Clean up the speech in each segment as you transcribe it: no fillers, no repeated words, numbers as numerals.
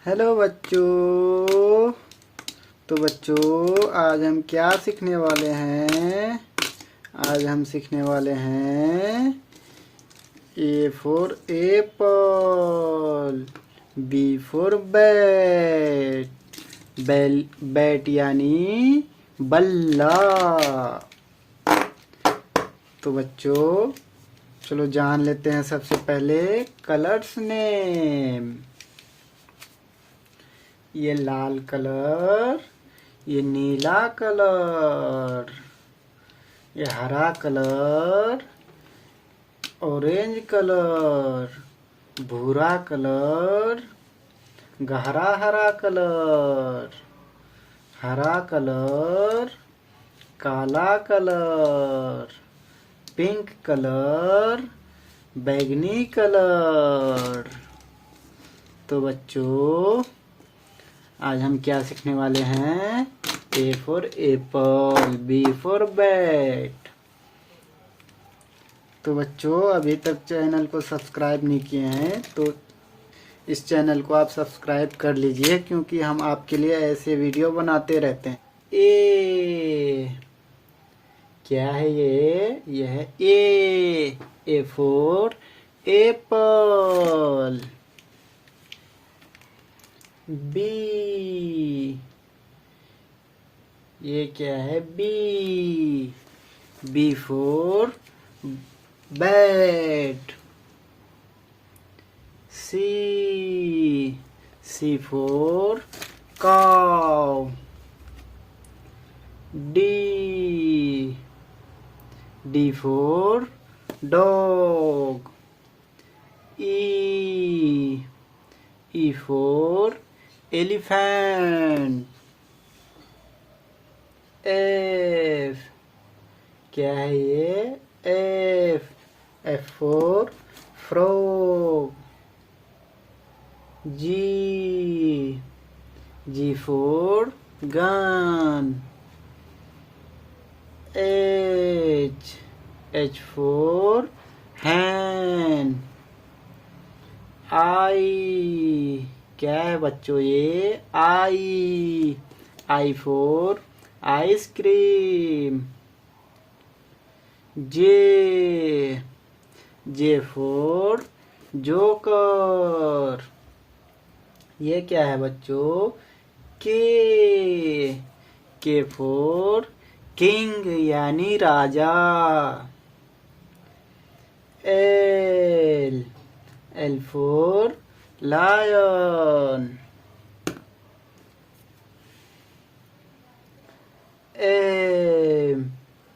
Hello बच्चों। तो बच्चों आज हम क्या सीखने वाले हैं? आज हम सीखने वाले हैं A for apple, B for bat, bat यानी बल्ला। तो बच्चों चलो जान लेते हैं सबसे पहले कलर्स नेम। ये लाल कलर, ये नीला कलर, ये हरा कलर, ऑरेंज कलर, भूरा कलर, गहरा हरा कलर, हरा कलर, काला कलर, पिंक कलर, बैगनी कलर। तो बच्चों आज हम क्या सीखने वाले हैं? A for apple, B for bat. तो बच्चों अभी तक चैनल को सब्सक्राइब नहीं किए हैं तो इस चैनल को आप सब्सक्राइब कर लीजिए, क्योंकि हम आपके लिए ऐसे वीडियो बनाते रहते हैं। क्या है ये? यह है ए फॉर एप्पल। बी, ये क्या है? B for bat. C for cow. D for dog. E for elephant. F, क्या है ये? F for frog. G for gun. H for hand. I, क्या है बच्चों ये? I for ice cream. J for joker. ये क्या है बच्चों? के फॉर किंग यानी राजा। L for lion.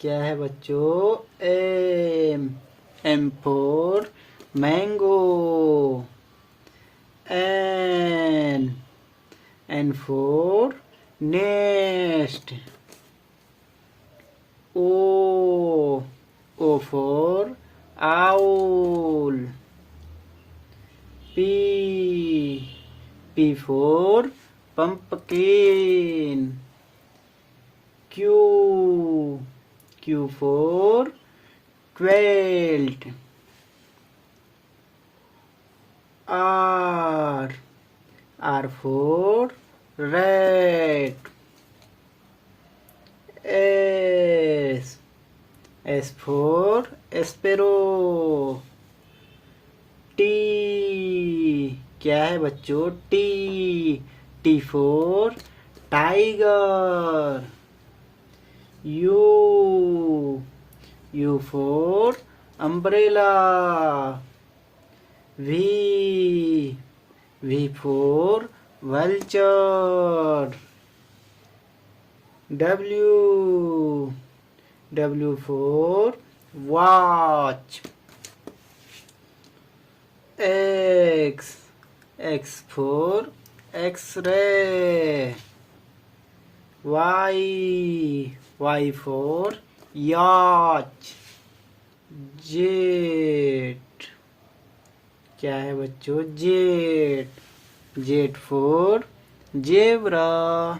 क्या है बच्चों? M for mango. N for nest. O for owl. P for pumpkin. Q for quilt. R for rat. S for sparrow. T, क्या है बच्चों? T for tiger. U for umbrella. V for vulture. W for watch. X for X-ray. Y for yacht. Jet, क्या है बच्चों? Jet for zebra.